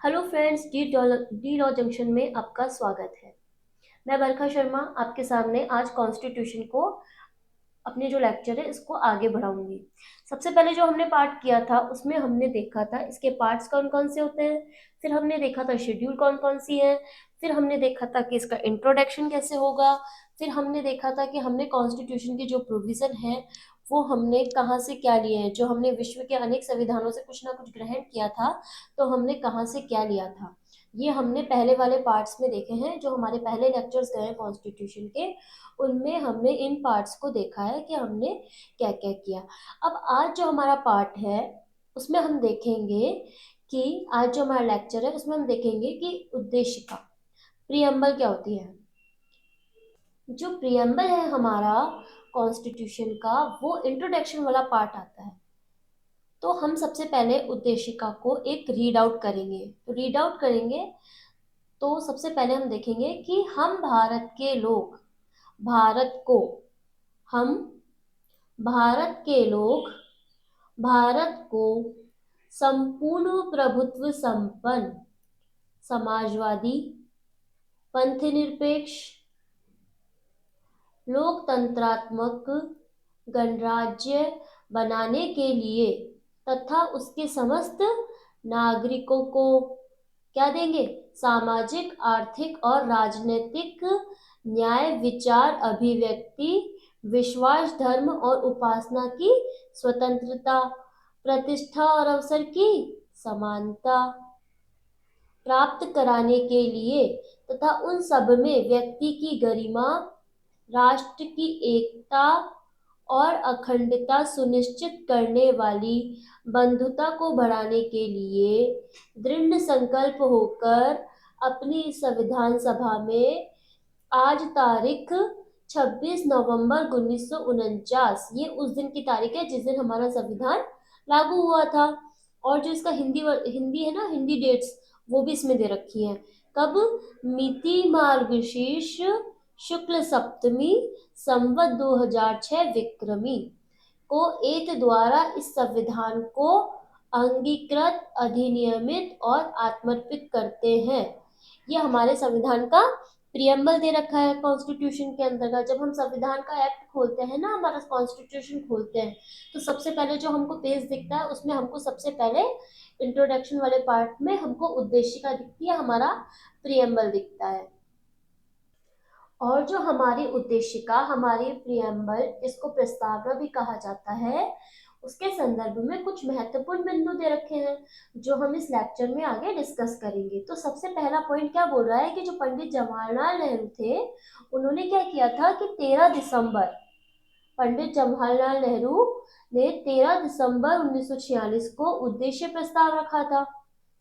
Hello friends, D law junction में आपका स्वागत है। मैं बरखा शर्मा आपके सामने आज कॉन्स्टिट्यूशन को अपने जो लेक्चर है इसको आगे बढ़ाऊंगी। सबसे पहले जो हमने पार्ट किया था उसमें हमने देखा था इसके पार्ट्स कौन कौन से होते हैं। फिर हमने देखा था शेड्यूल कौन कौन सी है। फिर हमने देखा था कि इसका इंट्रोडक्शन कैसे होगा। फिर हमने देखा था कि हमने कॉन्स्टिट्यूशन की जो प्रोविजन है वो हमने कहाँ से क्या लिए हैं। जो हमने विश्व के अनेक संविधानों से कुछ ना कुछ ग्रहण किया था, तो हमने कहाँ से क्या लिया था, ये हमने पहले वाले पार्ट्स में देखे हैं। जो हमारे पहले लेक्चर्स गए हैं कॉन्स्टिट्यूशन के, उनमें हमने इन पार्ट्स को देखा है कि हमने क्या क्या किया। अब आज जो हमारा पार्ट है उसमें हम देखेंगे कि आज जो हमारा लेक्चर है उसमें हम देखेंगे कि उद्देशिका प्रियम्बल क्या होती है। जो प्रियम्बल है हमारा कॉन्स्टिट्यूशन का, वो इंट्रोडक्शन वाला पार्ट आता है। तो हम सबसे पहले उद्देशिका को एक रीड आउट करेंगे। तो रीड आउट करेंगे तो सबसे पहले हम देखेंगे कि हम भारत के लोग, भारत को, हम भारत के लोग भारत को संपूर्ण प्रभुत्व संपन्न, समाजवादी, पंथनिरपेक्ष, लोकतंत्रात्मक गणराज्य बनाने के लिए तथा उसके समस्त नागरिकों को क्या देंगे? सामाजिक, आर्थिक और राजनीतिक न्याय, विचार, अभिव्यक्ति, विश्वास, धर्म और उपासना की स्वतंत्रता, प्रतिष्ठा और अवसर की समानता प्राप्त कराने के लिए तथा उन सब में व्यक्ति की गरिमा, राष्ट्र की एकता और अखंडता सुनिश्चित करने वाली बंधुता को बढ़ाने के लिए दृढ़ संकल्प होकर अपनी संविधान सभा में आज तारीख 26 नवंबर 1949, ये उस दिन की तारीख है जिस दिन हमारा संविधान लागू हुआ था। और जो इसका हिंदी है ना, हिंदी डेट्स वो भी इसमें दे रखी है। कब? मिति मार्गशीर्ष शुक्ल सप्तमी संवत 2006 विक्रमी को एत द्वारा इस संविधान को अंगीकृत, अधिनियमित और आत्मर्पित करते हैं। ये हमारे संविधान का प्रियम्बल दे रखा है कॉन्स्टिट्यूशन के अंतर्गत। जब हम संविधान का एक्ट खोलते हैं ना, हमारा कॉन्स्टिट्यूशन खोलते हैं, तो सबसे पहले जो हमको पेज दिखता है उसमें हमको सबसे पहले इंट्रोडक्शन वाले पार्ट में हमको उद्देशिका दिखती है, हमारा प्रियम्बल दिखता है। और जो हमारी उद्देशिका, हमारी प्रियम्बल, इसको प्रस्तावना भी कहा जाता है, उसके संदर्भ में कुछ महत्वपूर्ण बिंदु दे रखे हैं जो हम इस लेक्चर में आगे डिस्कस करेंगे। तो सबसे पहला पॉइंट क्या बोल रहा है कि जो पंडित जवाहरलाल नेहरू थे, उन्होंने क्या किया था कि 13 दिसंबर, पंडित जवाहरलाल नेहरू ने 13 दिसंबर 1946 को उद्देश्य प्रस्ताव रखा था।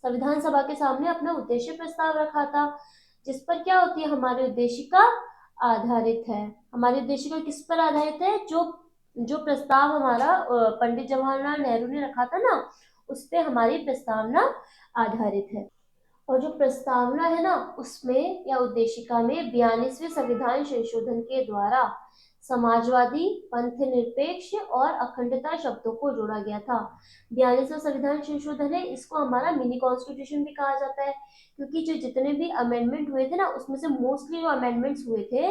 संविधान सभा के सामने अपना उद्देश्य प्रस्ताव रखा था, जिस पर क्या होती है? हमारी उद्देशिका आधारित है। हमारी उद्देशिका किस पर आधारित है? जो जो प्रस्ताव हमारा पंडित जवाहरलाल नेहरू ने रखा था ना, उस पे हमारी प्रस्तावना आधारित है। और जो प्रस्तावना है ना, उसमें या उद्देशिका में 42वें संविधान संशोधन के द्वारा समाजवादी, पंथनिरपेक्ष और अखंडता शब्दों को जोड़ा गया था। 42वां संविधान संशोधन है, इसको हमारा मिनी कॉन्स्टिट्यूशन भी कहा जाता है, क्योंकि जो जितने भी अमेंडमेंट हुए थे ना, उसमें से मोस्टली जो अमेंडमेंट्स हुए थे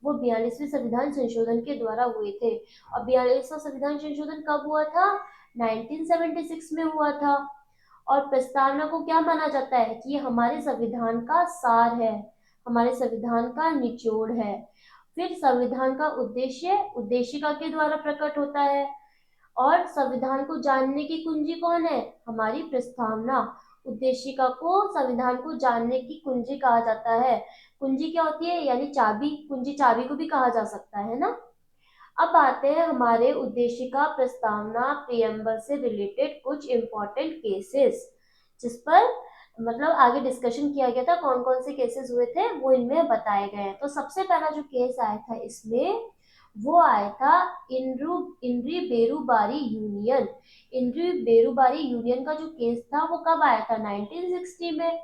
वो 42वें संविधान संशोधन के द्वारा हुए थे। और 42वां संविधान संशोधन कब हुआ था? 1976 में हुआ था। और प्रस्तावना को क्या माना जाता है कि ये हमारे संविधान का सार है, हमारे संविधान का निचोड़ है। फिर संविधान का उद्देश्य उद्देशिका के द्वारा प्रकट होता है। और संविधान को जानने की कुंजी कौन है? हमारी प्रस्तावना। उद्देशिका को, संविधान को जानने की कुंजी कहा जाता है। कुंजी क्या होती है? यानी चाबी, कुंजी चाबी को भी कहा जा सकता है ना। अब आते हैं हमारे उद्देशिका प्रस्तावना प्रियम्बल से रिलेटेड कुछ इंपॉर्टेंट केसेस, जिस पर मतलब आगे डिस्कशन किया गया था। कौन कौन से केसेस हुए थे वो इनमें बताए गए हैं। तो सबसे पहला जो केस आया था इसमें, वो आया था इंद्री बेरूबारी यूनियन। इंद्री बेरूबारी यूनियन का जो केस था वो कब आया था? 1960 में।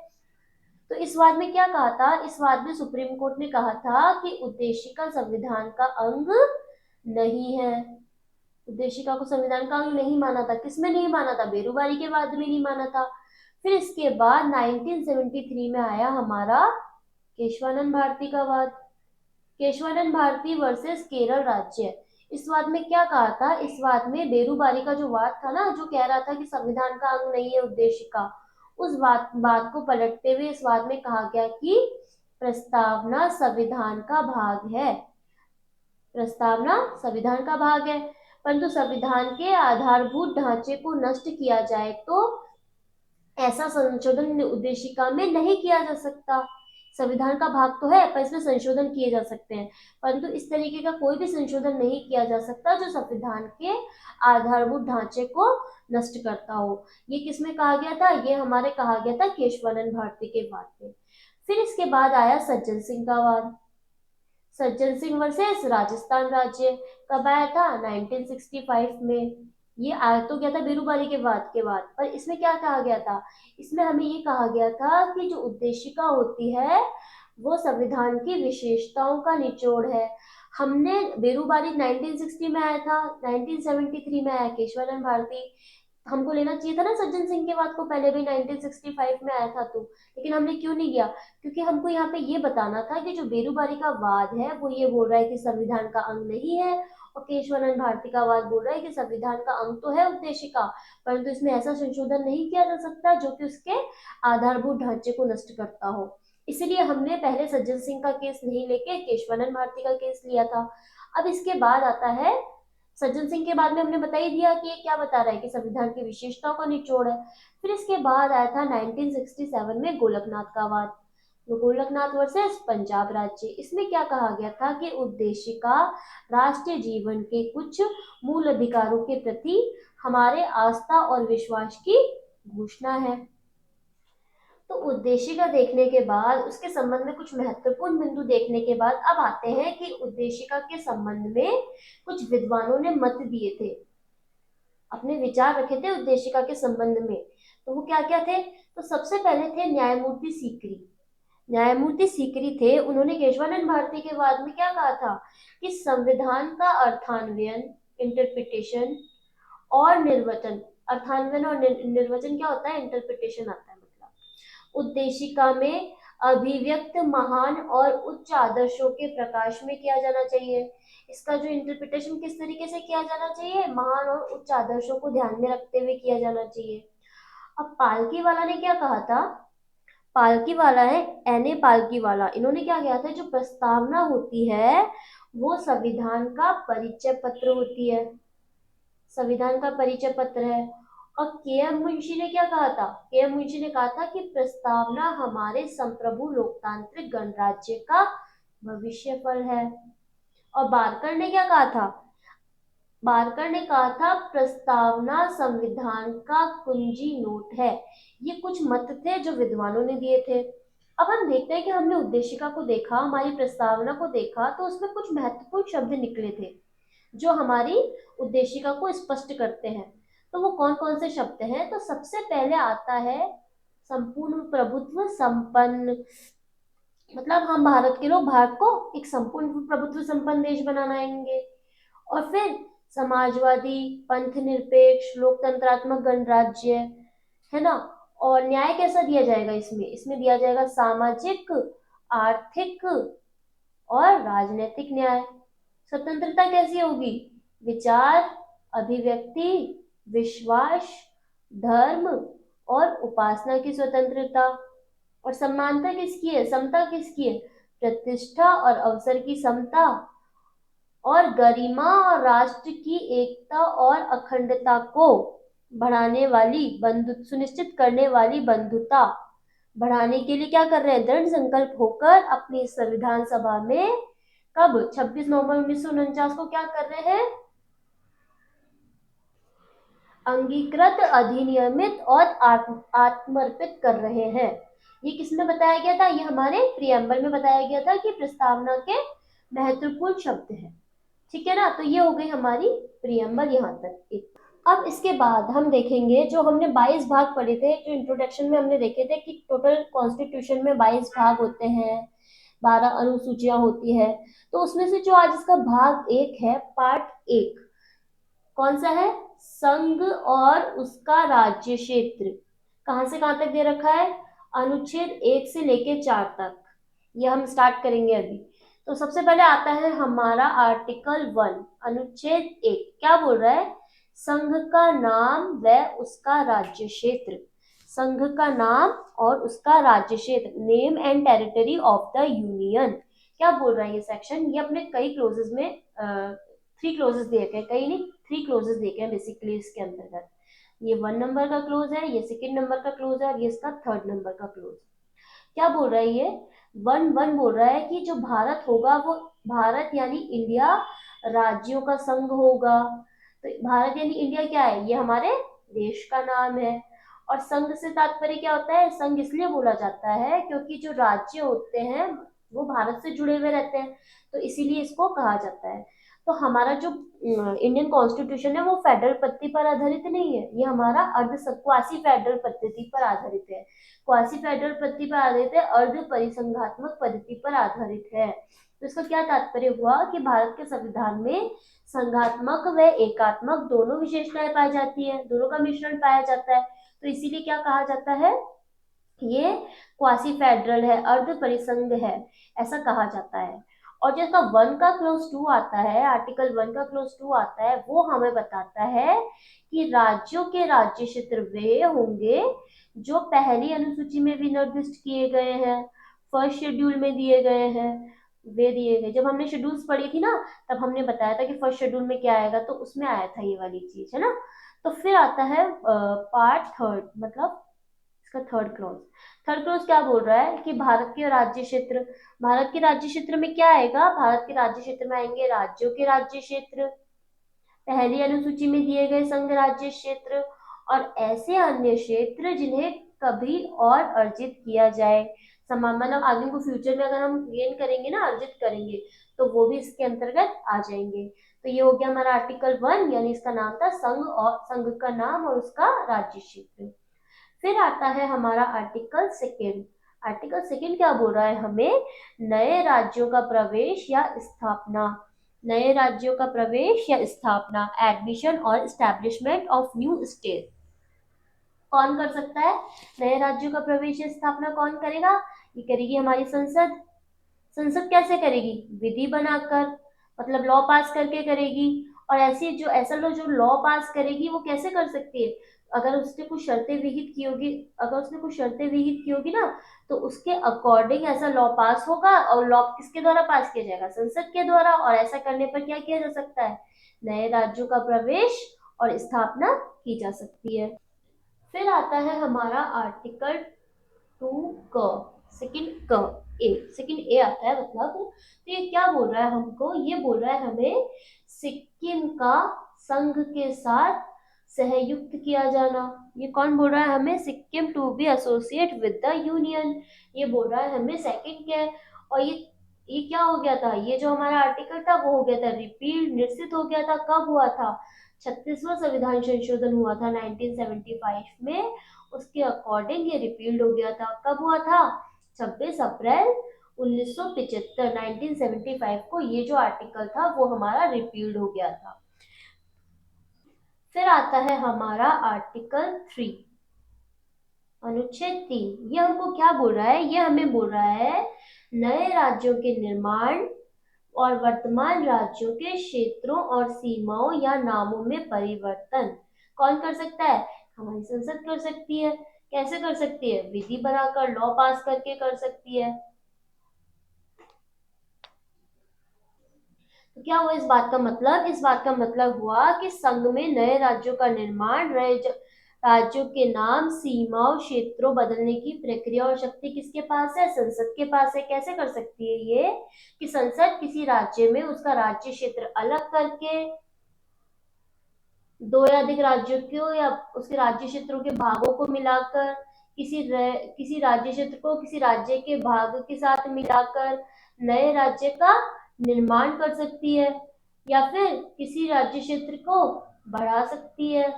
तो इस वाद में क्या कहा था? इस वाद में सुप्रीम कोर्ट ने कहा था कि उद्देशिका संविधान का अंग नहीं है। उद्देशिका को संविधान का अंग नहीं माना था। किसमें नहीं माना था? बेरूबारी के वाद में नहीं माना था। फिर इसके बाद 1973 में आया हमारा केशवानंद भारती का वाद। केशवानंद भारती वर्सेस केरल राज्य। इस वाद में क्या कहा था? इस वाद में बेरूबारी का जो वाद था ना, जो कह रहा था कि संविधान का अंग नहीं है उद्देशिका, उस बात को पलटते हुए इस वाद में कहा गया कि प्रस्तावना संविधान का भाग है। प्रस्तावना संविधान का भाग है, परंतु संविधान के आधारभूत ढांचे को नष्ट किया जाए तो ऐसा संशोधन उद्देशिका में नहीं किया जा सकता। संविधान का भाग तो है पर इसमें संशोधन किए जा सकते हैं, परंतु इस तरीके का कोई भी संशोधन नहीं किया जा सकता जो संविधान के आधारभूत ढांचे को नष्ट करता हो। ये किसमें कहा गया था? ये हमारे कहा गया था केशवानंद भारती के वाद में। फिर इसके बाद आया सज्जन सिंह का वाद। सज्जन सिंह वर्सेस राजस्थान राज्य। कब आया था? 1965 में। ये आया तो गया था बेरूबारी के वाद के बाद, पर इसमें क्या कहा गया था? इसमें हमें ये कहा गया था कि जो उद्देशिका होती है वो संविधान की विशेषताओं का निचोड़ है। हमने बेरूबारी 1960 में आया था, 1973 में आया केशवानंद भारती। हमको लेना चाहिए था ना सज्जन सिंह के बाद को, पहले भी 1965 में आया था तो, लेकिन हमने क्यों नहीं लिया? क्योंकि हमको यहाँ पे ये बताना था कि जो बेरूबारी का वाद है वो ये बोल रहा है कि संविधान का अंग नहीं है, और केशवानंद भारती का वाद बोल रहा है कि संविधान का अंग तो है उद्देशिका, परंतु इसमें ऐसा संशोधन नहीं किया जा सकता जो कि उसके आधारभूत ढांचे को नष्ट करता हो। इसलिए हमने पहले सज्जन सिंह का केस नहीं लेके केशवानंद भारती का केस लिया था। अब इसके बाद आता है सज्जन सिंह के बाद में हमने बता ही दिया कि ये क्या बता रहा है कि संविधान की विशेषताओं का निचोड़ है। फिर इसके बाद आया था 1967 में गोलकनाथ का वाद। गोलकनाथ वर्सेस पंजाब राज्य। इसमें क्या कहा गया था कि उद्देशिका राष्ट्रीय जीवन के कुछ मूल अधिकारों के प्रति हमारे आस्था और विश्वास की घोषणा है। तो उद्देशिका देखने के बाद उसके संबंध में कुछ महत्वपूर्ण बिंदु देखने के बाद अब आते हैं कि उद्देशिका के संबंध में कुछ विद्वानों ने मत दिए थे, अपने विचार रखे थे उद्देशिका के संबंध में। तो वो क्या क्या थे? तो सबसे पहले थे न्यायमूर्ति सीकरी। न्यायमूर्ति सीकरी थे, उन्होंने केशवानंद भारती के वाद में क्या कहा था कि संविधान का अर्थान्वयन, इंटरप्रिटेशन और निर्वचन, अर्थान्वयन और निर्वचन क्या होता है? इंटरप्रिटेशन आता है, मतलब उद्देशिका में अभिव्यक्त महान और उच्च आदर्शों के प्रकाश में किया जाना चाहिए। इसका जो इंटरप्रिटेशन किस तरीके से किया जाना चाहिए? महान और उच्च आदर्शों को ध्यान में रखते हुए किया जाना चाहिए। अब पालकी वाला ने क्या कहा था? पालकी वाला है एन ए पालकी वाला, इन्होंने क्या किया था, जो प्रस्तावना होती है वो संविधान का परिचय पत्र होती है, संविधान का परिचय पत्र है। और के एम मुंशी ने क्या कहा था? के एम मुंशी ने कहा था कि प्रस्तावना हमारे संप्रभु लोकतांत्रिक गणराज्य का भविष्य फल है। और बारकर ने क्या कहा था? बारकर ने कहा था प्रस्तावना संविधान का कुंजी नोट है। ये कुछ मत थे जो विद्वानों ने दिए थे। अब हम देखते हैं कि हमने उद्देशिका को देखा, हमारी प्रस्तावना को देखा, तो उसमें कुछ महत्वपूर्ण शब्द निकले थे जो हमारी उद्देशिका को स्पष्ट करते हैं। तो वो कौन कौन से शब्द हैं? तो सबसे पहले आता है संपूर्ण प्रभुत्व संपन्न, मतलब हम भारत के लोग भारत को एक संपूर्ण प्रभुत्व संपन्न देश बनाएंगे। और फिर समाजवादी, पंथ निरपेक्ष, लोकतंत्रात्मक गणराज्य, है ना। और न्याय कैसा दिया जाएगा? इसमें इसमें दिया जाएगा सामाजिक, आर्थिक और राजनीतिक न्याय। स्वतंत्रता कैसी होगी? विचार, अभिव्यक्ति, विश्वास, धर्म और उपासना की स्वतंत्रता। और समानता किसकी है? समता किसकी है? प्रतिष्ठा और अवसर की समता, और गरिमा और राष्ट्र की एकता और अखंडता को बढ़ाने वाली बंधु सुनिश्चित करने वाली बंधुता बढ़ाने के लिए क्या कर रहे हैं? दृढ़ संकल्प होकर अपनी संविधान सभा में कब 26 नवंबर 1949 को क्या कर रहे हैं? अंगीकृत, अधिनियमित और आत्मर्पित कर रहे हैं। ये किसमें बताया गया था? ये हमारे प्रियम्बल में बताया गया था कि प्रस्तावना के महत्वपूर्ण शब्द हैं। ठीक है ना। तो ये हो गई हमारी प्रियम्बल यहाँ तक एक। अब इसके बाद हम देखेंगे, जो हमने 22 भाग पढ़े थे, जो इंट्रोडक्शन में हमने देखे थे कि टोटल कॉन्स्टिट्यूशन में 22 भाग होते हैं, 12 अनुसूचियां होती है। तो उसमें से जो आज इसका भाग 1 है, पार्ट 1, कौन सा है? संघ और उसका राज्य क्षेत्र। कहाँ से कहाँ तक दे रखा है? अनुच्छेद 1 से लेके 4 तक। ये हम स्टार्ट करेंगे अभी। तो सबसे पहले आता है हमारा आर्टिकल 1, अनुच्छेद 1 क्या बोल रहा है? संघ का नाम व उसका राज्य क्षेत्र। संघ का नाम और उसका राज्य क्षेत्र, name and territory of the union. क्या बोल रहा है ये सेक्शन? ये अपने कई क्लोजेस में 3 क्लोजेस देखे हैं, कई नहीं 3 क्लोजेस देखे हैं बेसिकली इसके अंतर्गत। ये 1 नंबर का क्लोज है, ये 2nd नंबर का क्लोज है और ये इसका 3rd नंबर का क्लोज। क्या बोल रहा है ये? 1 बोल रहा है कि जो भारत होगा वो, भारत यानी इंडिया राज्यों का संघ होगा। तो भारत यानी इंडिया क्या है? ये हमारे देश का नाम है। और संघ से तात्पर्य क्या होता है? संघ इसलिए बोला जाता है क्योंकि जो राज्य होते हैं वो भारत से जुड़े हुए रहते हैं, तो इसीलिए इसको कहा जाता है। तो हमारा जो इंडियन कॉन्स्टिट्यूशन है वो फेडरल पद्धति पर आधारित नहीं है, ये हमारा क्वासी फेडरल पद्धति पर आधारित है। क्वासी फेडरल पद्धति पर आधारित है, अर्ध परिसंघात्मक पद्धति पर आधारित है। तो इसका क्या तात्पर्य हुआ कि भारत के संविधान में संघात्मक व एकात्मक दोनों विशेषताएं पाई जाती है, दोनों का मिश्रण पाया जाता है। तो इसीलिए क्या कहा जाता है? ये क्वासी फेडरल है, अर्ध परिसंघ है, ऐसा कहा जाता है। और जिसका 1 का क्लोज 2 आता है, आर्टिकल 1 का क्लोज 2 आता है, वो हमें बताता है कि राज्यों के राज्य क्षेत्र वे होंगे जो पहली अनुसूची में भी निर्दिष्ट किए गए हैं, फर्स्ट शेड्यूल में दिए गए हैं, वे दिए गए। जब हमने शेड्यूल्स पढ़ी थी ना, तब हमने बताया था कि फर्स्ट शेड्यूल में क्या आएगा, तो उसमें आया था ये वाली चीज, है ना। तो फिर आता है पार्ट 3rd, मतलब इसका 3rd क्लॉज। 3rd क्लॉज क्या बोल रहा है कि भारत के राज्य क्षेत्र, भारत के राज्य क्षेत्र में क्या आएगा? भारत के राज्य क्षेत्र में आएंगे राज्यों के राज्य क्षेत्र, पहली अनुसूची में दिए गए संघ राज्य क्षेत्र, और ऐसे अन्य क्षेत्र जिन्हें कभी और अर्जित किया जाए। समान, मतलब आगे को फ्यूचर में अगर हम गेन करेंगे ना, अर्जित करेंगे, तो वो भी इसके अंतर्गत आ जाएंगे। तो ये हो गया हमारा आर्टिकल 1, यानी इसका नाम था संघ, और संघ का नाम और उसका राज्य क्षेत्र। फिर आता है हमारा आर्टिकल 2। आर्टिकल 2 क्या बोल रहा है हमें? नए राज्यों का प्रवेश या स्थापना। नए राज्यों का प्रवेश या स्थापना, एडमिशन और एस्टैब्लिशमेंट ऑफ न्यू स्टेट। कौन कर सकता है? नए राज्यों का प्रवेश या स्थापना कौन करेगा? ये करेगी हमारी संसद। संसद कैसे करेगी? विधि बनाकर, मतलब लॉ पास करके करेगी। और ऐसी जो ऐसा लो जो लॉ पास करेगी वो कैसे कर सकती है? अगर उसने कुछ शर्तें विहित की होगी, अगर उसने कुछ शर्तें विहित की होगी ना, तो उसके अकॉर्डिंग ऐसा लॉ पास होगा। और लॉ किसके द्वारा पास किया जाएगा? संसद के द्वारा। और ऐसा करने पर क्या किया जा सकता है? नए राज्यों का प्रवेश और स्थापना की जा सकती है। फिर आता है हमारा आर्टिकल 2 क, सेकंड ए आता है, मतलब तो ये क्या बोल रहा है हमको? ये बोल रहा है हमें सिक्किम का संघ के साथ सहयुक्त किया जाना। ये कौन बोल रहा है हमें? Sikkim to be associate with the union, ये बोल रहा है हमें सेकंड के। और ये क्या हो गया था? ये जो हमारा आर्टिकल था वो हो गया था रिपील, निश्चित हो गया था। कब हुआ था? 36वां संविधान संशोधन हुआ था 1975 में, उसके अकॉर्डिंग ये रिपील्ड हो गया था। कब हुआ था? 26 अप्रैल 1975, 1975 को ये जो आर्टिकल था वो हमारा रिपील्ड हो गया था। फिर आता है हमारा आर्टिकल 3, अनुच्छेद 3। ये हमको क्या बोल रहा है? ये हमें बोल रहा है नए राज्यों के निर्माण और वर्तमान राज्यों के क्षेत्रों और सीमाओं या नामों में परिवर्तन कौन कर सकता है? हमारी संसद कर सकती है। कैसे कर सकती है? विधि बनाकर, लॉ पास करके कर सकती है। तो क्या हुआ इस बात का मतलब? इस बात का मतलब हुआ कि संघ में नए राज्यों का निर्माण, राज्यों के नाम, सीमाओं, क्षेत्रों बदलने की प्रक्रिया और शक्ति किसके पास है? संसद के पास है। कैसे कर सकती है ये? कि संसद किसी राज्य में उसका राज्य क्षेत्र अलग करके, दो या अधिक राज्यों को या उसके राज्य क्षेत्रों के भागों को मिलाकर, किसी राज्य क्षेत्र को किसी राज्य के भाग के साथ मिलाकर नए राज्य का निर्माण कर सकती है, या फिर किसी राज्य क्षेत्र को बढ़ा सकती है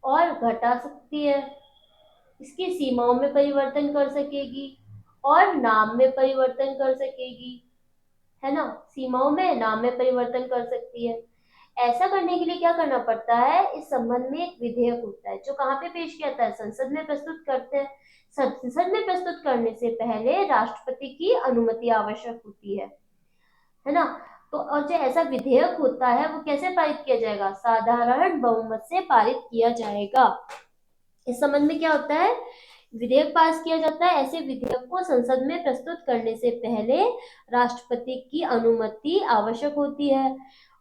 और घटा सकती है। इसकी सीमाओं में परिवर्तन कर सकेगी और नाम में परिवर्तन कर सकेगी, है ना। सीमाओं में, नाम में परिवर्तन कर सकती है। ऐसा करने के लिए क्या करना पड़ता है, इस संबंध में एक विधेयक होता है जो कहाँ पे पेश किया जाता है, संसद में प्रस्तुत करते हैं। संसद में प्रस्तुत करने से पहले राष्ट्रपति की अनुमति आवश्यक होती है ना। तो और जो ऐसा विधेयक होता है वो कैसे पारित किया जाएगा, साधारण बहुमत से पारित किया जाएगा। इस संबंध में क्या होता है, विधेयक पास किया जाता है। ऐसे विधेयक को संसद में प्रस्तुत करने से पहले राष्ट्रपति की अनुमति आवश्यक होती है।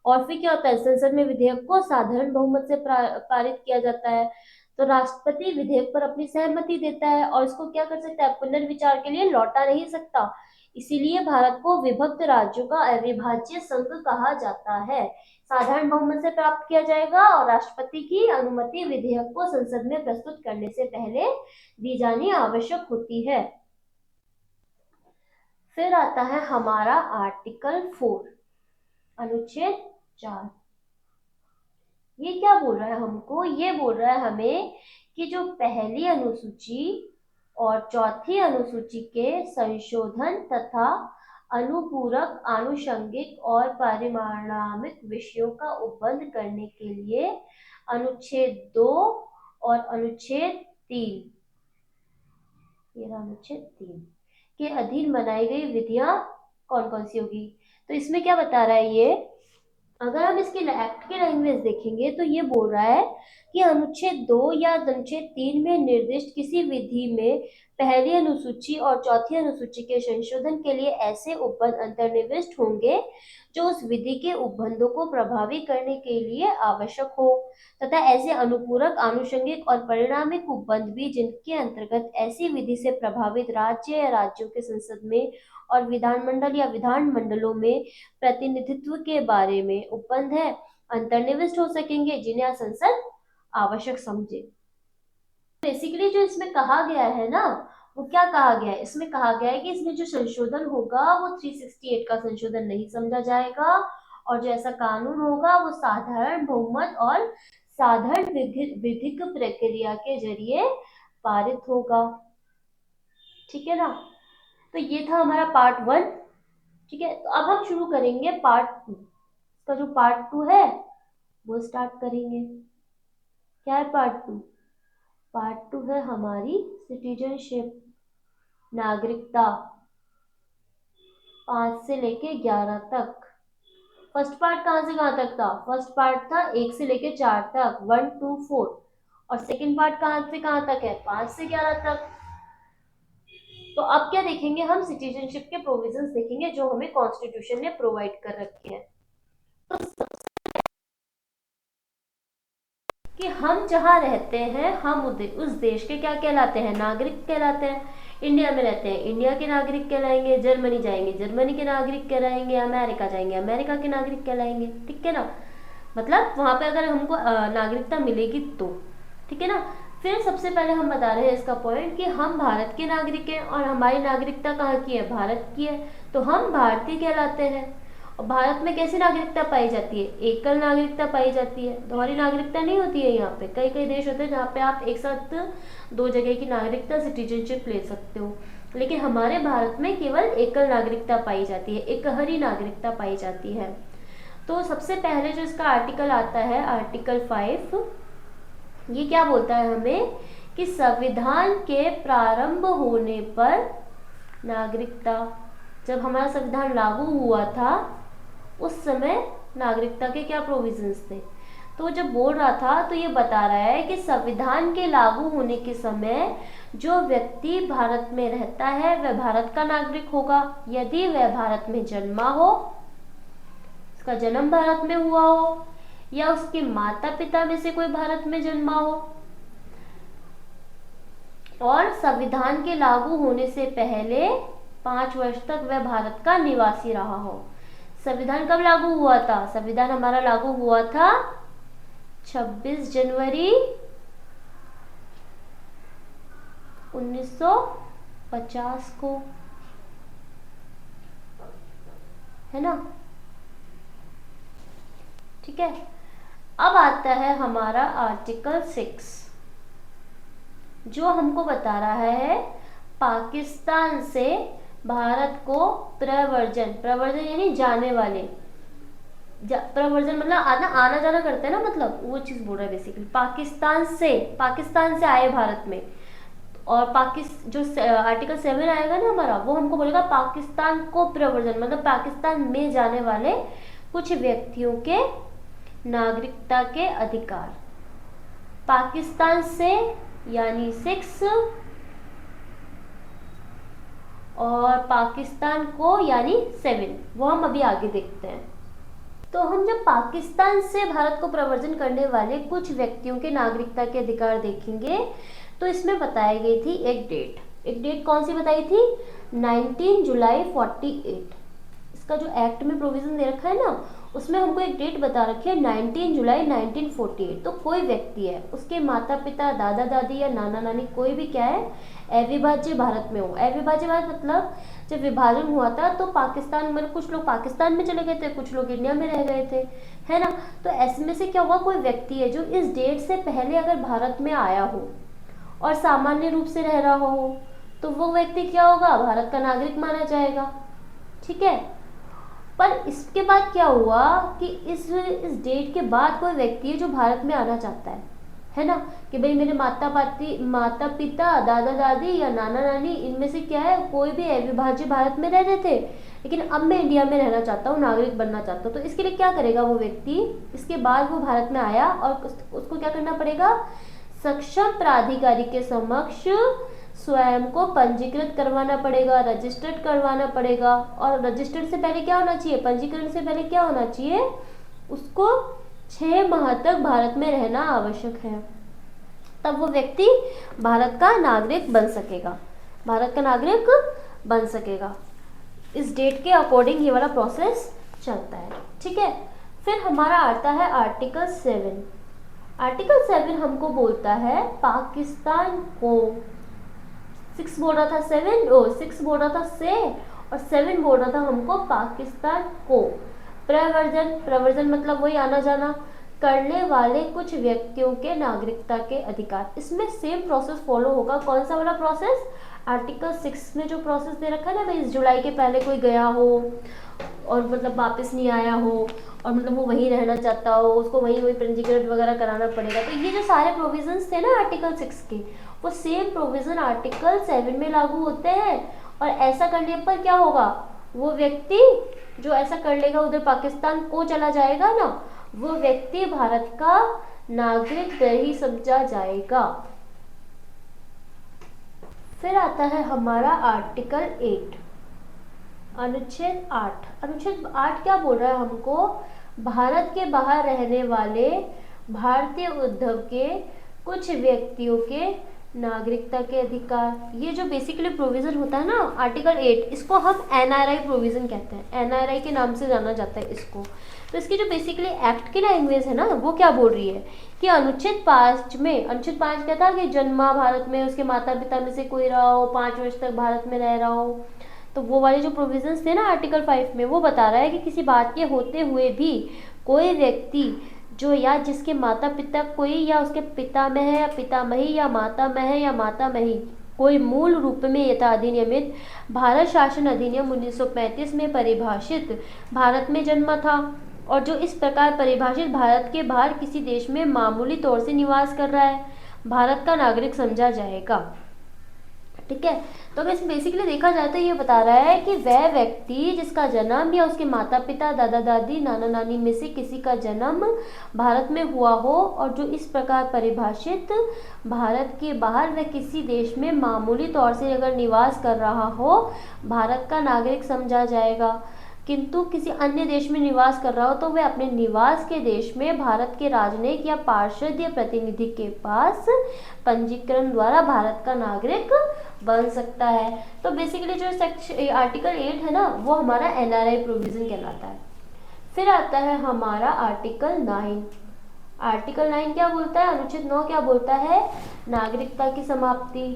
और फिर क्या होता है, संसद में विधेयक को साधारण बहुमत से पारित किया जाता है। तो राष्ट्रपति विधेयक पर अपनी सहमति देता है और इसको क्या कर सकता है, पुनर्विचार के लिए लौटा नहीं सकता। इसीलिए भारत को विभक्त राज्यों का अविभाज्य संघ कहा जाता है। साधारण बहुमत से प्राप्त किया जाएगा और राष्ट्रपति की अनुमति विधेयक को संसद में प्रस्तुत करने से पहले दी जानी आवश्यक होती है। फिर आता है हमारा आर्टिकल 4, अनुच्छेद 4। ये क्या बोल रहा है हमको, ये बोल रहा है हमें कि जो पहली अनुसूची और चौथी अनुसूची के संशोधन तथा अनुपूरक, आनुषंगिक और परिमाणात्मक विषयों का उपबंध करने के लिए अनुच्छेद 2 और अनुच्छेद 3, अनुच्छेद 3 के अधीन बनाई गई विधियां कौन कौन सी होगी। तो इसमें क्या बता रहा है ये, अगर हम इसके एक्ट की लैंग्वेज देखेंगे तो ये बोल रहा है कि अनुच्छेद 2 या अनुच्छेद 3 में निर्दिष्ट किसी विधि में पहली अनुसूची और चौथी अनुसूची के संशोधन के लिए ऐसे उपबंध अंतर्निविष्ट होंगे जो उस विधि के उपबंधों को प्रभावी करने के लिए आवश्यक हो, तथा ऐसे अनुपूरक, आनुषंगिक और परिणामिक उपबंध भी जिनके अंतर्गत ऐसी विधि से प्रभावित राज्य या राज्यों के संसद में और विधानमंडल या विधानमंडलों में प्रतिनिधित्व के बारे में उपबंध है, अंतर्निविष्ट हो सकेंगे, जिन्हें संसद आवश्यक समझे। बेसिकली जो इसमें कहा गया है ना, वो क्या कहा गया है, इसमें कहा गया है कि इसमें जो संशोधन होगा वो 368 का संशोधन नहीं समझा जाएगा और जो ऐसा कानून होगा वो साधारण बहुमत और साधारण विधिक प्रक्रिया के जरिए पारित होगा। ठीक है ना। तो ये था हमारा पार्ट 1। ठीक है, तो अब हम शुरू करेंगे पार्ट 2। इसका जो पार्ट 2 है वो स्टार्ट करेंगे। क्या है पार्ट 2? पार्ट 2 है हमारी सिटीजनशिप, नागरिकता, 5 से लेके 11 तक। फर्स्ट पार्ट कहाँ से कहाँ तक था? फर्स्ट पार्ट था 1 से लेके 4 तक, 1 2 4। और सेकेंड पार्ट कहाँ से कहाँ तक है? 5 से 11 तक। तो अब क्या देखेंगे हम? सिटीजनशिप के प्रोविजंस देखेंगे जो हमें कॉन्स्टिट्यूशन ने प्रोवाइड कर रखे हैं। तो कि हम जहाँ रहते हैं हम उस देश के क्या कहलाते हैं? नागरिक कहलाते हैं। इंडिया में रहते हैं, इंडिया के नागरिक कहलाएंगे। जर्मनी जाएंगे, जर्मनी के नागरिक कहलाएंगे। अमेरिका जाएंगे, अमेरिका के नागरिक कहलाएंगे। ठीक है ना, मतलब वहां पे अगर हमको नागरिकता मिलेगी तो। ठीक है ना। फिर सबसे पहले हम बता रहे हैं इसका पॉइंट कि हम भारत के नागरिक हैं और हमारी नागरिकता कहाँ की है? भारत की है, तो हम भारतीय कहलाते हैं। और भारत में कैसी नागरिकता पाई जाती है? एकल नागरिकता पाई जाती है, दोहरी नागरिकता नहीं होती है। यहाँ पे कई कई देश होते हैं जहाँ पे आप एक साथ 2 जगह की नागरिकता, सिटीजनशिप ले सकते हो, लेकिन हमारे भारत में केवल एकल नागरिकता पाई जाती है, एकहरी नागरिकता पाई जाती है। तो सबसे पहले जो इसका आर्टिकल आता है, आर्टिकल 5, ये क्या बोलता है हमें कि संविधान के प्रारंभ होने पर नागरिकता, जब हमारा संविधान लागू हुआ था उस समय नागरिकता के क्या प्रोविजंस थे। तो जब बोल रहा था तो ये बता रहा है कि संविधान के लागू होने के समय जो व्यक्ति भारत में रहता है वह भारत का नागरिक होगा यदि वह भारत में जन्मा हो, उसका जन्म भारत में हुआ हो, या उसके माता पिता में से कोई भारत में जन्मा हो, और संविधान के लागू होने से पहले 5 वर्ष तक वह भारत का निवासी रहा हो। संविधान कब लागू हुआ था? संविधान हमारा लागू हुआ था 26 जनवरी 1950 को, है ना। ठीक है, अब आता है हमारा आर्टिकल 6 जो हमको बता रहा है पाकिस्तान से भारत को प्रव्रजन, प्रव्रजन यानी जाने वाले, प्रव्रजन मतलब आना आना जाना करते हैं ना, मतलब वो चीज बोल रहा है बेसिकली। पाकिस्तान से आए भारत में, और जो आर्टिकल 7 आएगा ना हमारा, वो हमको बोलेगा पाकिस्तान को प्रव्रजन, मतलब पाकिस्तान में जाने वाले कुछ व्यक्तियों के नागरिकता के अधिकार। पाकिस्तान से यानी 6, और पाकिस्तान को यानी 7, वो हम अभी आगे देखते हैं। तो हम जब पाकिस्तान से भारत को प्रव्रजन करने वाले कुछ व्यक्तियों के नागरिकता के अधिकार देखेंगे, तो इसमें बताई गई थी एक डेट कौन सी बताई थी? 19 जुलाई 48। इसका जो एक्ट में प्रोविजन दे रखा है ना, उसमें हमको एक डेट बता रखी है 19 जुलाई 1948। तो कोई व्यक्ति है, उसके माता पिता, दादा दादी या नाना नानी कोई भी क्या है, अविभाज्य भारत में हो। अविभाज्य भारत मतलब जब विभाजन हुआ था तो पाकिस्तान, मतलब कुछ लोग पाकिस्तान में चले गए थे, कुछ लोग इंडिया में रह गए थे, है ना। तो ऐसे में से क्या हुआ, कोई व्यक्ति है जो इस डेट से पहले अगर भारत में आया हो और सामान्य रूप से रह रहा हो, तो वो व्यक्ति क्या होगा, भारत का नागरिक माना जाएगा। ठीक है। पर इसके बाद क्या हुआ कि इस डेट के बाद कोई व्यक्ति है जो भारत में आना चाहता है ना, कि भाई मेरे माता पिता, दादा दादी या नाना नानी, इनमें से क्या है, कोई भी अविभाज्य भारत में रह रहे थे, लेकिन अब मैं इंडिया में रहना चाहता हूँ, नागरिक बनना चाहता हूँ। तो इसके लिए क्या करेगा वो व्यक्ति, इसके बाद वो भारत में आया और उसको क्या करना पड़ेगा, सक्षम प्राधिकारी के समक्ष स्वयं को पंजीकृत करवाना पड़ेगा, रजिस्टर्ड करवाना पड़ेगा। और रजिस्टर्ड से पहले क्या होना चाहिए, पंजीकरण से पहले क्या होना चाहिए, उसको 6 माह तक भारत में रहना आवश्यक है, तब वो व्यक्ति भारत का नागरिक बन सकेगा, भारत का नागरिक बन सकेगा। इस डेट के अकॉर्डिंग ये वाला प्रोसेस चलता है। ठीक है। फिर हमारा आता है आर्टिकल 7। आर्टिकल 7 हमको बोलता है पाकिस्तान को, 6 बोल रहा था 7, 6 बोल रहा था से, और 7 बोल रहा था हमको पाकिस्तान को प्रवर्जन मतलब वही आना जाना करने वाले कुछ व्यक्तियों के नागरिकता के अधिकार। इसमें सेम प्रोसेस फॉलो होगा। कौन सा वाला प्रोसेस, आर्टिकल 6 में जो प्रोसेस दे रखा है ना, भाई 20 जुलाई के पहले कोई गया हो और मतलब वापस नहीं आया हो, और मतलब वो वहीं रहना चाहता हो, उसको वहीं पंजीकरण वगैरह कराना पड़ेगा। तो ये जो सारे प्रोविजंस थे ना आर्टिकल 6 के, वो सेम प्रोविजन आर्टिकल 7 में लागू होते हैं। और ऐसा करने पर क्या होगा, वो व्यक्ति जो ऐसा कर लेगा उधर पाकिस्तान को चला जाएगा ना, वो व्यक्ति भारत का नागरिक नहीं समझा जाएगा। फिर आता है हमारा आर्टिकल 8, अनुच्छेद 8। अनुच्छेद 8 क्या बोल रहा है हमको, भारत के बाहर रहने वाले भारतीय उद्भव के कुछ व्यक्तियों के नागरिकता के अधिकार। ये जो बेसिकली प्रोविजन होता है ना आर्टिकल 8, इसको हम एनआरआई प्रोविजन कहते हैं, एनआरआई के नाम से जाना जाता है इसको। तो इसकी जो बेसिकली एक्ट की लैंग्वेज है ना, वो क्या बोल रही है कि अनुच्छेद 5 क्या था कि जन्मा भारत में, उसके माता पिता में से कोई रहा हो, 5 वर्ष तक भारत में रह रहा हो। तो वो वाले जो प्रोविजंस थे ना आर्टिकल 5 में, वो बता रहा है कि किसी बात के होते हुए भी कोई व्यक्ति जो या जिसके माता पिता कोई या उसके पिता में है या पितामही या माता में है या मातामही कोई मूल रूप में यथा अधिनियमित भारत शासन अधिनियम 1935 में परिभाषित भारत में जन्मा था, और जो इस प्रकार परिभाषित भारत के बाहर किसी देश में मामूली तौर से निवास कर रहा है, भारत का नागरिक समझा जाएगा। ठीक है। तो अगर इसमें बेसिकली देखा जाए तो ये बता रहा है कि वह व्यक्ति जिसका जन्म या उसके माता पिता, दादा दादी, नाना नानी में से किसी का जन्म भारत में हुआ हो, और जो इस प्रकार परिभाषित भारत के बाहर वह किसी देश में मामूली तौर से अगर निवास कर रहा हो, भारत का नागरिक समझा जाएगा। किंतु किसी अन्य देश में निवास कर रहा हो तो वह अपने निवास के देश में भारत के राजनयिक या पार्षद या प्रतिनिधि के पास पंजीकरण द्वारा भारत का नागरिक बन सकता है। तो बेसिकली जो सेक्शन आर्टिकल 8 है ना, वो हमारा एनआरआई प्रोविजन कहलाता है। फिर आता है हमारा आर्टिकल 9। आर्टिकल 9 क्या बोलता है, अनुच्छेद 9 क्या बोलता है, नागरिकता की समाप्ति।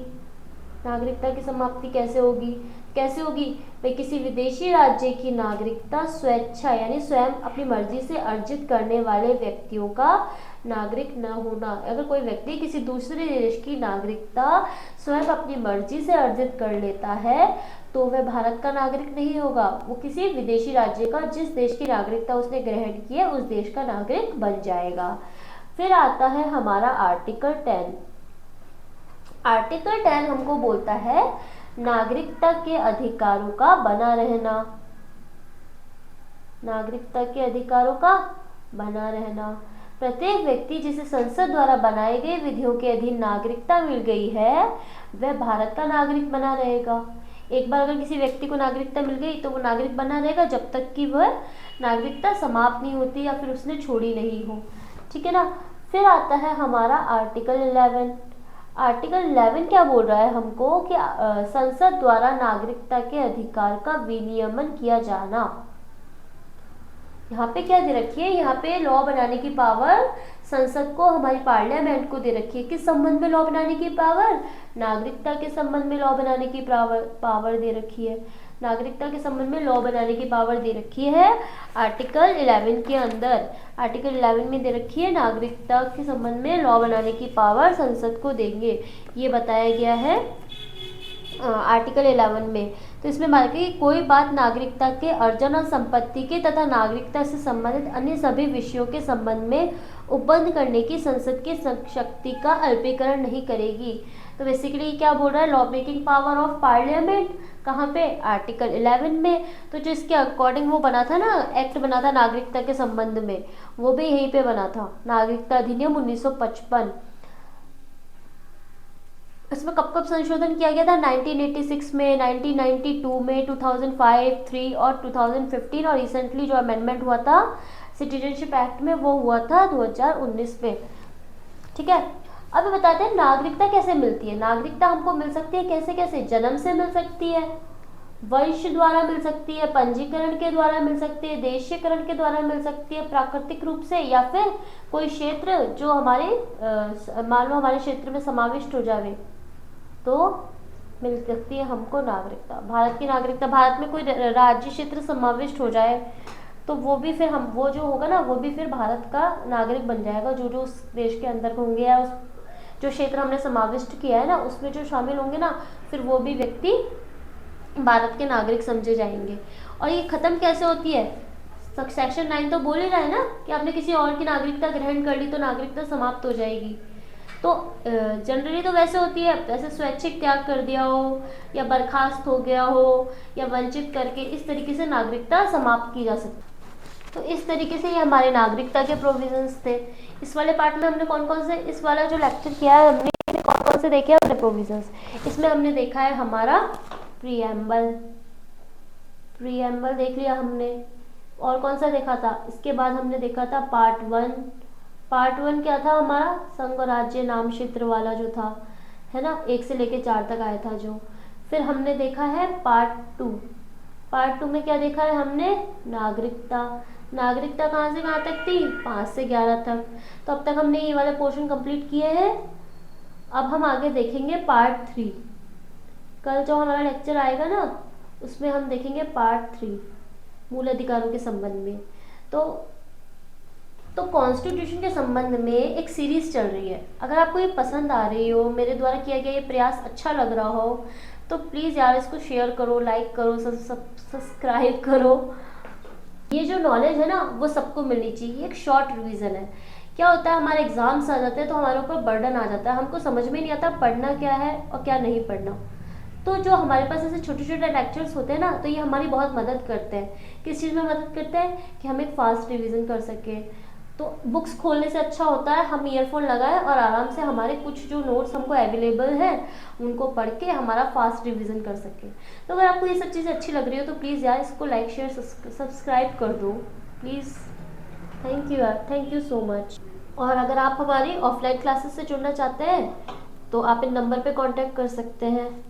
नागरिकता की समाप्ति कैसे होगी, कैसे होगी भाई? किसी विदेशी राज्य की नागरिकता स्वेच्छा यानी स्वयं अपनी मर्जी से अर्जित करने वाले व्यक्तियों का नागरिक न होना। अगर कोई व्यक्ति किसी दूसरे देश की नागरिकता स्वयं अपनी मर्जी से अर्जित कर लेता है तो वह भारत का नागरिक नहीं होगा, वो किसी विदेशी राज्य का, जिस देश की नागरिकता उसने ग्रहण की है उस देश का नागरिक बन जाएगा। फिर आता है हमारा आर्टिकल 10। आर्टिकल 10 हमको बोलता है नागरिकता के अधिकारों का बना रहना। नागरिकता के अधिकारों का बना रहना। प्रत्येक व्यक्ति जिसे संसद द्वारा बनाए गए विधियों के अधीन नागरिकता मिल गई है वह भारत का नागरिक बना रहेगा। एक बार अगर किसी व्यक्ति को नागरिकता मिल गई तो वो नागरिक बना रहेगा जब तक कि वह नागरिकता समाप्त नहीं होती या फिर उसने छोड़ी नहीं हो। ठीक है ना। फिर आता है हमारा आर्टिकल 11। आर्टिकल 11 क्या बोल रहा है हमको कि संसद द्वारा नागरिकता के अधिकार का विनियमन किया जाना। यहाँ पे क्या दे रखी है? यहाँ पे लॉ बनाने की पावर संसद को, हमारी पार्लियामेंट को दे रखी है। किस संबंध में लॉ बनाने की पावर? नागरिकता के संबंध में लॉ बनाने की पावर दे रखी है। नागरिकता के संबंध में लॉ बनाने की पावर दे रखी है आर्टिकल 11 के अंदर। आर्टिकल 11 में दे रखी है नागरिकता के संबंध में लॉ बनाने की पावर संसद को देंगे, ये बताया गया है आर्टिकल 11 में। तो इसमें बात की कोई बात नागरिकता के अर्जन और संपत्ति के तथा नागरिकता से संबंधित अन्य सभी विषयों के संबंध में उपबंध करने की संसद की शक्ति का अल्पीकरण नहीं करेगी। तो बेसिकली क्या बोल रहा है? Law making power of parliament कहाँ पे? आर्टिकल 11 में। तो जो इसके अकॉर्डिंग वो बना था ना, एक्ट बना था नागरिकता के संबंध में, वो भी यहीं पे बना था, नागरिकता अधिनियम 1955। इसमें कब कब संशोधन किया गया था? 1986 में, 1992 में, 2005, 3 और 2015, और रिसेंटली जो अमेंडमेंट हुआ था सिटीजनशिप एक्ट में वो हुआ था 2019 में। ठीक है। अब बताते हैं नागरिकता कैसे मिलती है। नागरिकता हमको मिल सकती है कैसे कैसे? जन्म से मिल सकती है, वंश द्वारा मिल सकती है, पंजीकरण के द्वारा मिल सकती है, देशीकरण के द्वारा मिल सकती है, प्राकृतिक रूप से, या फिर कोई क्षेत्र जो हमारे मान लो हमारे क्षेत्र में समाविष्ट हो जाए तो मिल सकती है हमको नागरिकता। भारत की नागरिकता, भारत में कोई राज्य क्षेत्र समाविष्ट हो जाए तो वो भी फिर हम, वो जो होगा ना वो भी फिर भारत का नागरिक बन जाएगा। जो जो उस देश के अंदर होंगे या उस जो क्षेत्र हमने समाविष्ट किया है ना उसमें जो शामिल होंगे ना, फिर वो भी व्यक्ति भारत के नागरिक समझे जाएंगे। और ये खत्म कैसे होती है? सेक्शन 9 तो बोल ही रहा है ना कि आपने किसी और की नागरिकता ग्रहण कर ली तो नागरिकता समाप्त हो जाएगी। तो जनरली तो वैसे होती है, जैसे स्वैच्छिक त्याग कर दिया हो या बर्खास्त हो गया हो या वंचित करके, इस तरीके से नागरिकता समाप्त की जा सकती। तो इस तरीके से ये हमारे नागरिकता के प्रोविजंस थे। इस वाले पार्ट में हमने कौन कौन से, इस वाला जो लेक्चर किया है हमने कौन कौन से देखे हैं प्रोविजंस। इसमें हमने देखा है हमारा प्रीएम्बल, प्रीएम्बल देख लिया हमने। और कौन सा देखा था? इसके बाद हमने देखा था पार्ट 1। पार्ट 1 क्या था हमारा? संघ और राज्य नाम क्षेत्र वाला जो था, है ना, 1 से लेके 4 तक आया था जो। फिर हमने देखा है पार्ट 2। पार्ट 2 में क्या देखा है हमने? नागरिकता। नागरिकता कहाँ से कहाँ तक थी? 5 से 11 तक। तो अब तक हमने ये वाले पोर्शन कंप्लीट किए हैं। अब हम आगे देखेंगे पार्ट 3। कल जो हमारा लेक्चर आएगा ना उसमें हम देखेंगे पार्ट 3 मूल अधिकारों के संबंध में। तो कॉन्स्टिट्यूशन के संबंध में एक सीरीज चल रही है। अगर आपको ये पसंद आ रही हो, मेरे द्वारा किया गया ये प्रयास अच्छा लग रहा हो, तो प्लीज़ यार इसको शेयर करो, लाइक करो, सब्सक्राइब करो। ये जो नॉलेज है ना वो सबको मिलनी चाहिए। एक शॉर्ट रिवीजन है। क्या होता है, हमारे एग्जाम्स आ जाते हैं तो हमारे ऊपर बर्डन आ जाता है, हमको समझ में नहीं आता पढ़ना क्या है और क्या नहीं पढ़ना। तो जो हमारे पास ऐसे छोटे छोटे लेक्चर्स होते हैं ना, तो ये हमारी बहुत मदद करते हैं। किस चीज़ में मदद करते हैं? कि हम एक फास्ट रिवीजन कर सकें। तो बुक्स खोलने से अच्छा होता है हम ईयरफोन लगाएं और आराम से हमारे कुछ जो नोट्स हमको अवेलेबल है उनको पढ़ के हमारा फास्ट रिवीजन कर सकें। तो अगर आपको ये सब चीज़ें अच्छी लग रही हो तो प्लीज़ यार इसको लाइक शेयर सब्सक्राइब कर दो प्लीज़। थैंक यू यार, थैंक यू सो मच। और अगर आप हमारी ऑफलाइन क्लासेस से जुड़ना चाहते हैं तो आप इन नंबर पे कांटेक्ट कर सकते हैं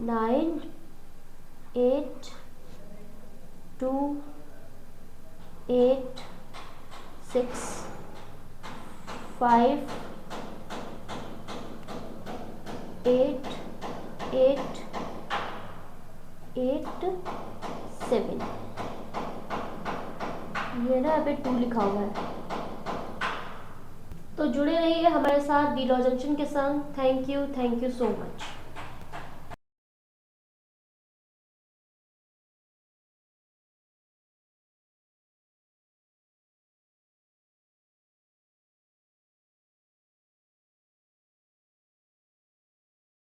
98286588 87, ये ना यहाँ पे 2 लिखा हुआ है। तो जुड़े रहिए हमारे साथ डी लॉ जंक्शन के संग। Thank you so much.